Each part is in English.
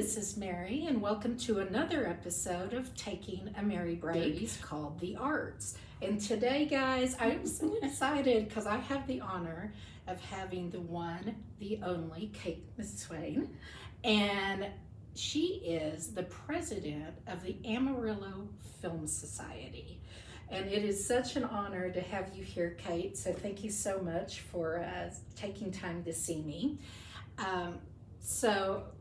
this is Mary, and welcome to another episode of Taking a Mary Break called The Arts. And today, guys, I'm so excited because I have the honor of having the one, the only, Kate McSwain, and she is the president of the Amarillo Film Society. And it is such an honor to have you here, Kate, so thank you so much for taking time to see me.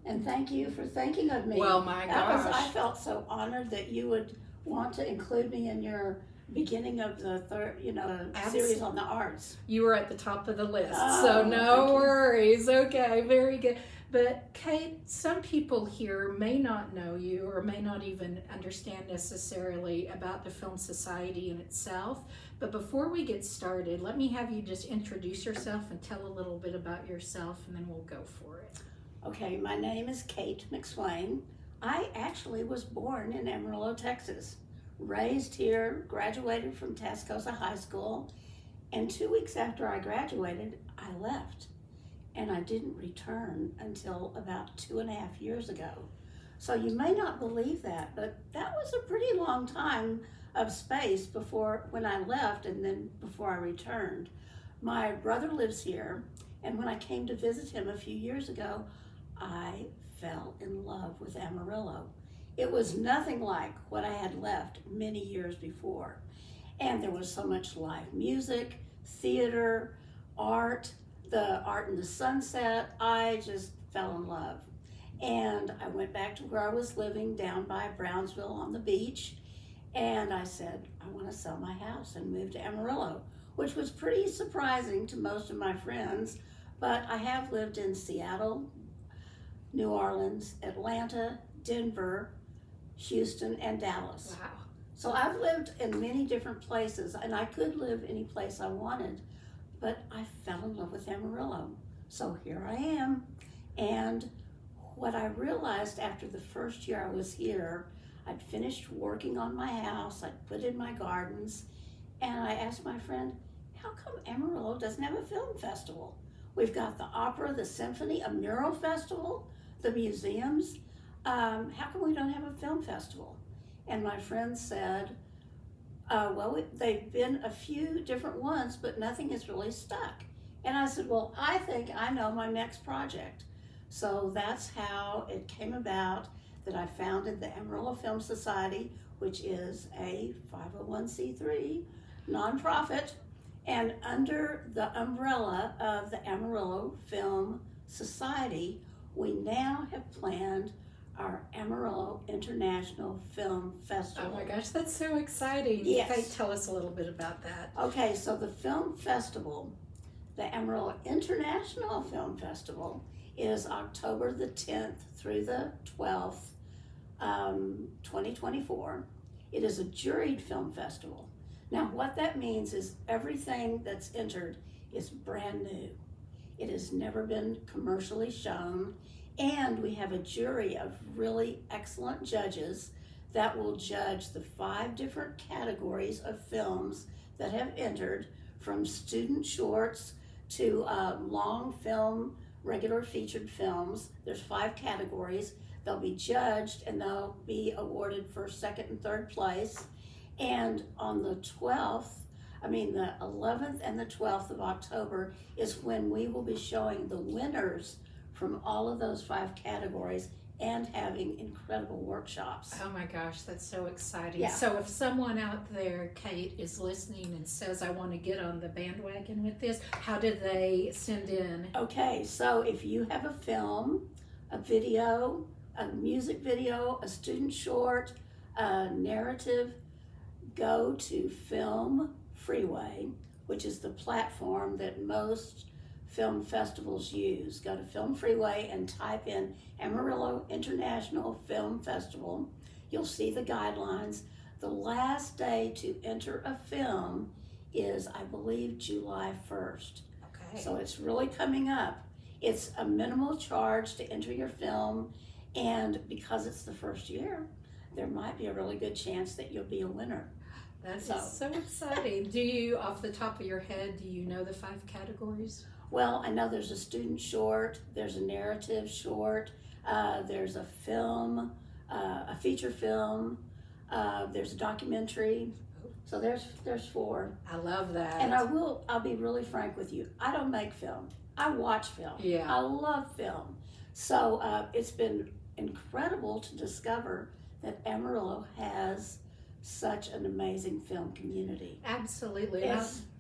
And thank you for thinking of me. Well, my gosh. I felt so honored that you would want to include me in your beginning of the third, series on the arts. You were at the top of the list, Oh, so no worries. Okay, very good. But Kate, some people here may not know you or may not even understand necessarily about the Film Society in itself. But before we get started, let me have you just introduce yourself and tell a little bit about yourself, and then we'll go for it. Okay, my name is Kate McSwain. I actually was born in Amarillo, Texas, raised here, graduated from Tascosa High School, and 2 weeks after I graduated, I left. And I didn't return until about 2.5 years ago. So you may not believe that, but that was a pretty long time of space when I left and then before I returned. My brother lives here, and when I came to visit him a few years ago, I fell in love with Amarillo. It was nothing like what I had left many years before. And there was so much live music, theater, art, the art in the sunset. I just fell in love. And I went back to where I was living down by Brownsville on the beach. And I said, I want to sell my house and move to Amarillo, which was pretty surprising to most of my friends. But I have lived in Seattle, New Orleans, Atlanta, Denver, Houston, and Dallas. Wow. So I've lived in many different places, and I could live any place I wanted, but I fell in love with Amarillo. So here I am. And what I realized after the first year I was here, I'd finished working on my house, I'd put in my gardens, and I asked my friend, how come Amarillo doesn't have a film festival? We've got the opera, the symphony, a mural festival, the museums. How come we don't have a film festival? And my friend said, they've been a few different ones, but nothing has really stuck. And I said, well, I think I know my next project. So that's how it came about that I founded the Amarillo Film Society, which is a 501c3 nonprofit. And under the umbrella of the Amarillo Film Society, we now have planned our Amarillo International Film Festival. Oh my gosh, that's so exciting. Yes. Kate, tell us a little bit about that. Okay, so the film festival, the Amarillo International Film Festival, is October the 10th through the 12th, 2024. It is a juried film festival. Now, what that means is everything that's entered is brand new. It has never been commercially shown, and we have a jury of really excellent judges that will judge the 5 different categories of films that have entered, from student shorts to long film, regular featured films. There's 5 categories. They'll be judged and they'll be awarded first, second, and third place. And on the 11th and the 12th of October is when we will be showing the winners from all of those 5 categories and having incredible workshops. Oh my gosh, that's so exciting. Yeah. So if someone out there, Kate, is listening and says, I want to get on the bandwagon with this, how do they send in? Okay, so if you have a film, a video, a music video, a student short, a narrative, go to Film Freeway, which is the platform that most film festivals use. Go to Film Freeway and type in Amarillo International Film Festival. You'll see the guidelines. The last day to enter a film is, I believe, July 1st. Okay. So it's really coming up. It's a minimal charge to enter your film, and because it's the first year, there might be a really good chance that you'll be a winner. That's so exciting. Do you, off the top of your head, do you know the 5 categories? Well, I know there's a student short, there's a narrative short, There's a film, a feature film. There's a documentary. So there's 4. I love that. And I'll be really frank with you. I don't make film. I watch film. Yeah. I love film. So it's been incredible to discover that Amarillo has such an amazing film community. Absolutely.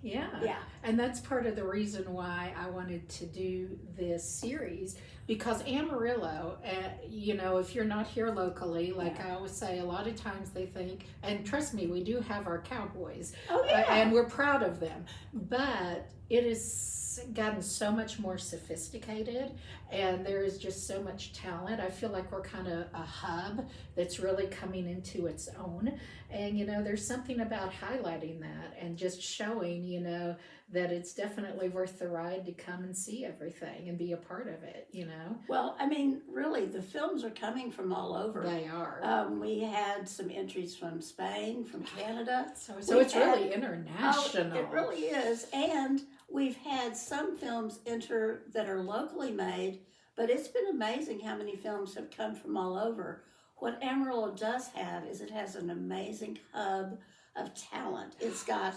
Yeah. And that's part of the reason why I wanted to do this series, because Amarillo, if you're not here locally, like I always say, a lot of times they think, and trust me, we do have our cowboys, and we're proud of them, but it has gotten so much more sophisticated, and there is just so much talent. I feel like we're kind of a hub that's really coming into its own, and there's something about highlighting that and just showing that it's definitely worth the ride to come and see everything and be a part of it. Well, I mean, really, the films are coming from all over. They are. We had some entries from Spain, from Canada. So it's really international. It really is. And we've had some films enter that are locally made, but it's been amazing how many films have come from all over. What Amarillo does have is it has an amazing hub of talent. It's got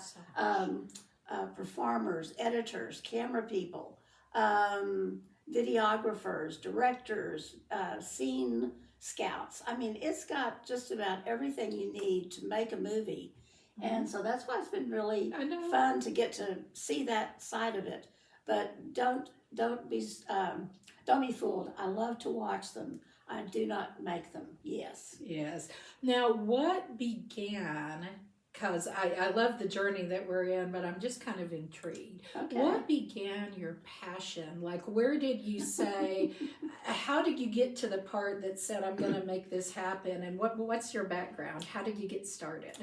performers, editors, camera people, videographers, directors, scene scouts. I mean, it's got just about everything you need to make a movie. And so that's why it's been really fun to get to see that side of it. But don't be fooled. I love to watch them. I do not make them. Yes. Now, what began? Because I love the journey that we're in, but I'm just kind of intrigued. Okay. What began your passion? Like, where did you say? How did you get to the part that said, "I'm going to make this happen"? And what's your background? How did you get started?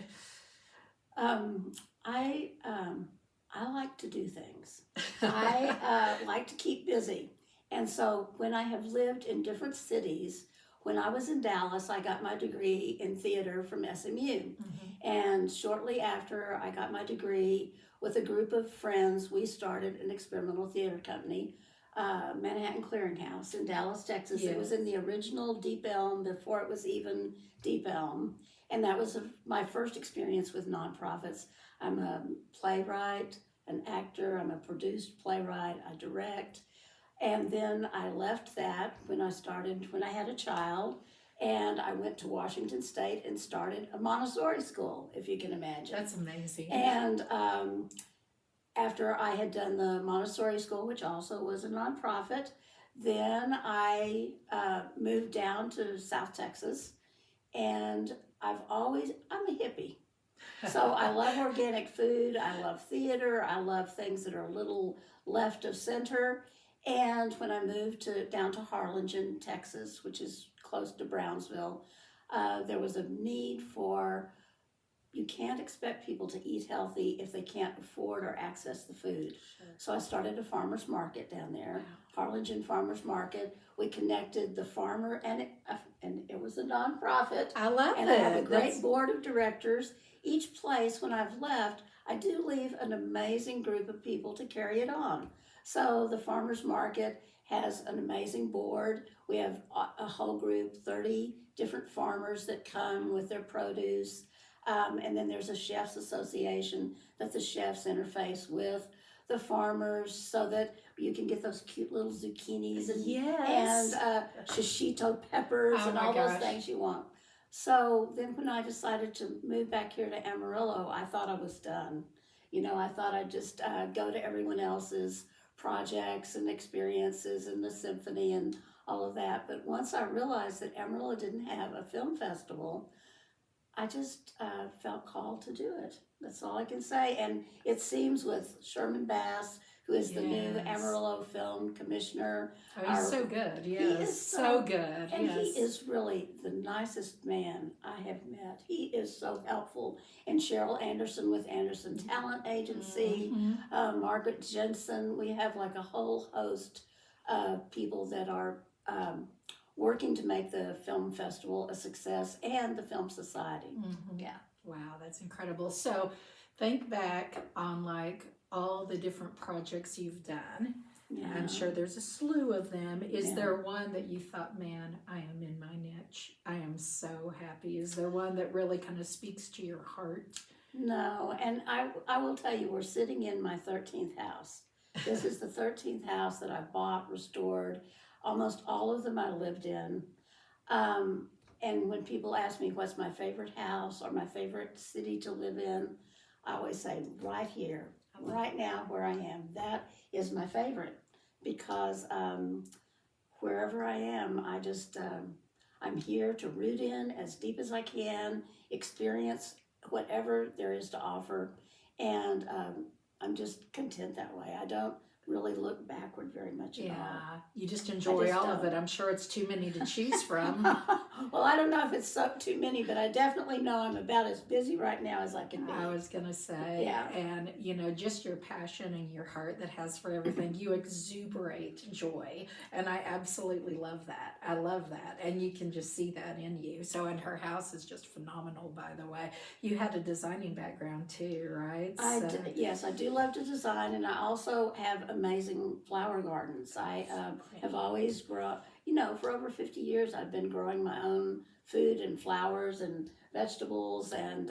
I like to do things. I like to keep busy. And so when I have lived in different cities, when I was in Dallas, I got my degree in theater from SMU. And shortly after I got my degree, with a group of friends, we started an experimental theater company, Manhattan Clearinghouse in Dallas, Texas. It was in the original Deep Elm before it was even Deep Elm. And that was my first experience with nonprofits. I'm a playwright, an actor, I'm a produced playwright, I direct. And then I left that when I had a child, and I went to Washington State and started a Montessori school, if you can imagine. That's amazing. And after I had done the Montessori school, which also was a nonprofit, then I moved down to South Texas, and I'm a hippie. So I love organic food, I love theater, I love things that are a little left of center. And when I moved down to Harlingen, Texas, which is close to Brownsville, there was a need you can't expect people to eat healthy if they can't afford or access the food. Sure. So I started a farmer's market down there, Harlingen Farmer's Market. We connected the farmer, and it was a nonprofit. I love it. And I have a great board of directors. Each place, when I've left, I do leave an amazing group of people to carry it on. So the farmer's market has an amazing board. We have a whole group, 30 different farmers that come with their produce. And then there's a chef's association that the chefs interface with the farmers so that you can get those cute little zucchinis and shishito peppers and all those things you want. So then when I decided to move back here to Amarillo, I thought I was done. I thought I'd just go to everyone else's projects and experiences and the symphony and all of that. But once I realized that Amarillo didn't have a film festival, I just felt called to do it. That's all I can say. And it seems with Sherman Bass, who is the new Amarillo Film Commissioner. Oh, he's so good. Yes. He is so good. And he is really the nicest man I have met. He is so helpful. And Cheryl Anderson with Anderson Talent Agency, Margaret Jensen. We have like a whole host of people that are working to make the film festival a success, and the Film Society. Wow, that's incredible. So think back on like all the different projects you've done, Yeah. I'm sure there's a slew of them. Is Yeah. there one that you thought, man, I am in my niche? I am so happy. Is there one that really kind of speaks to your heart? No, and I will tell you, we're sitting in my 13th house. This is the 13th house that I bought, restored. Almost all of them I lived in. And when people ask me what's my favorite house or my favorite city to live in, I always say right here, right now where I am. That is my favorite because wherever I am, I'm here to root in as deep as I can, experience whatever there is to offer, and I'm just content that way. I don't really look backward very much at all. Yeah, you just enjoy all of it. I'm sure it's too many to choose from. Well, I don't know if it's too many, but I definitely know I'm about as busy right now as I can be. I was going to say, Yeah. And just your passion and your heart that has for everything, you exuberate joy, and I absolutely love that. I love that, and you can just see that in you. So, and her house is just phenomenal, by the way. You had a designing background too, right? Yes, I do love to design, and I also have amazing flower gardens. I have always grown, for over 50 years, I've been growing my own food and flowers and vegetables and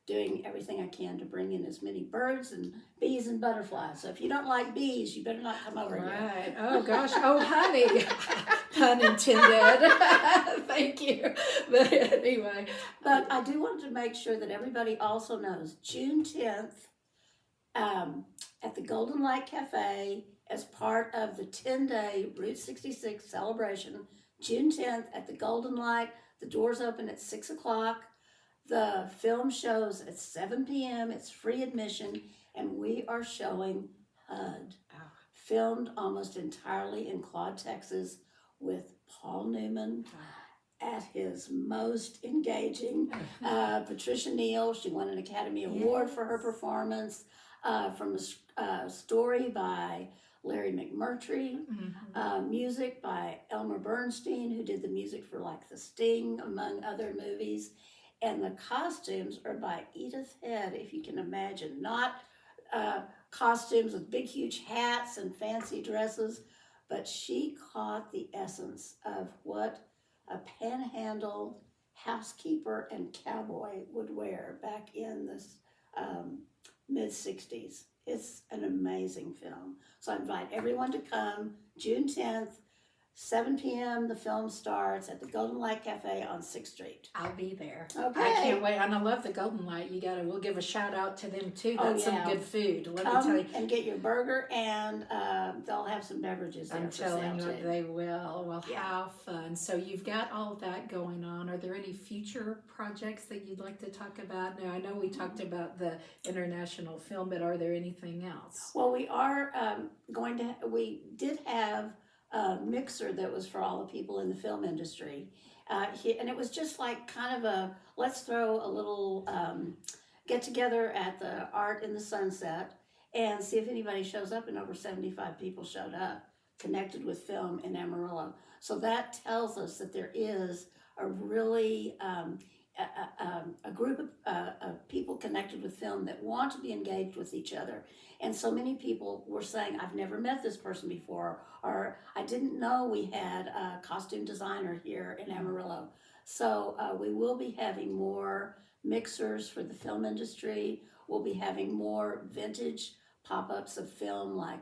doing everything I can to bring in as many birds and bees and butterflies. So if you don't like bees, you better not come over here. Right. Oh, gosh. Oh, honey. Pun intended. Thank you. But anyway. But I do want to make sure that everybody also knows June 10th at the Golden Light Cafe as part of the 10-day Route 66 celebration. June 10th at the Golden Light. The doors open at 6 o'clock. The film shows at 7 p.m. It's free admission, and we are showing HUD, filmed almost entirely in Claude, Texas, with Paul Newman at his most engaging. Patricia Neal, she won an Academy Award for her performance from a story by Larry McMurtry, music by Elmer Bernstein, who did the music for like The Sting, among other movies. And the costumes are by Edith Head, if you can imagine. Not costumes with big, huge hats and fancy dresses, but she caught the essence of what a panhandle housekeeper and cowboy would wear back in the mid-60s. It's an amazing film. So I invite everyone to come June 10th, 7 p.m. The film starts at the Golden Light Cafe on 6th Street. I'll be there. Okay. I can't wait. And I love the Golden Light. We'll give a shout out to them too. That's some good food. Let me tell you. And get your burger, and they'll have some beverages there. I'm telling you, they will. Well, Yeah. how fun. So you've got all that going on. Are there any future projects that you'd like to talk about? Now, I know we talked about the international film, but are there anything else? Well, we are we did have a mixer that was for all the people in the film industry. And it was just like kind of let's throw a little get together at the Art in the Sunset and see if anybody shows up, and over 75 people showed up connected with film in Amarillo. So that tells us that there is a really a group of people connected with film that want to be engaged with each other. And so many people were saying, I've never met this person before, or I didn't know we had a costume designer here in Amarillo. So we will be having more mixers for the film industry. We'll be having more vintage pop-ups of film, like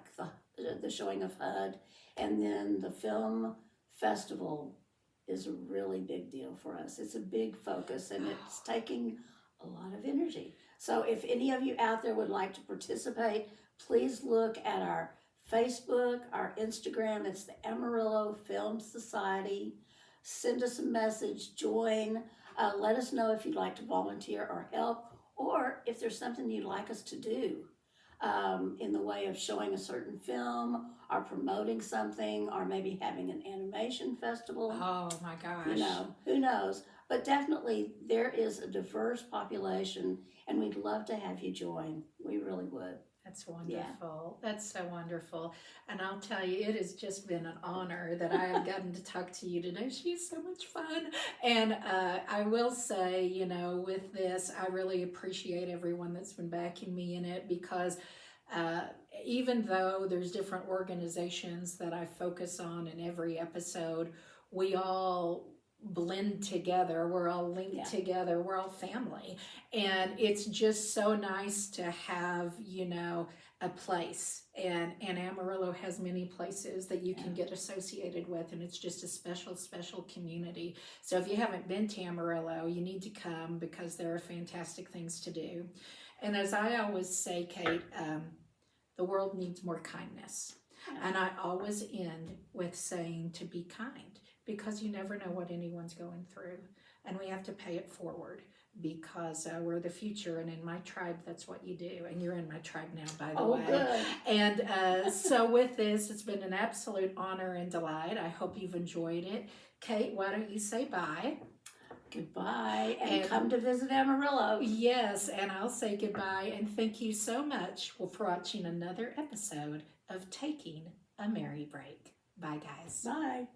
the showing of HUD. And then the film festival is a really big deal for us. It's a big focus, and it's taking a lot of energy. So if any of you out there would like to participate, please look at our Facebook, our Instagram. It's the Amarillo Film Society. Send us a message, join. Let us know if you'd like to volunteer or help, or if there's something you'd like us to do in the way of showing a certain film or promoting something, or maybe having an animation festival. Oh my gosh. Who knows? But definitely there is a diverse population, and we'd love to have you join. We really would. That's wonderful. Yeah. That's so wonderful. And I'll tell you, it has just been an honor that I have gotten to talk to you today. She's so much fun. And I will say, with this, I really appreciate everyone that's been backing me in it, because Even though there's different organizations that I focus on in every episode, we all blend together. We're all linked together. We're all family. And it's just so nice to have, a place. And Amarillo has many places that you can get associated with. And it's just a special, special community. So if you haven't been to Amarillo, you need to come because there are fantastic things to do. And as I always say, Kate, the world needs more kindness. And I always end with saying to be kind, because you never know what anyone's going through. And we have to pay it forward because we're the future. And in my tribe, that's what you do. And you're in my tribe now, by the way. Good. And so with this, it's been an absolute honor and delight. I hope you've enjoyed it. Kate, why don't you say bye? Goodbye, and come to visit Amarillo. Yes, and I'll say goodbye, and thank you so much for watching another episode of Taking a Merry Break. Bye, guys. Bye.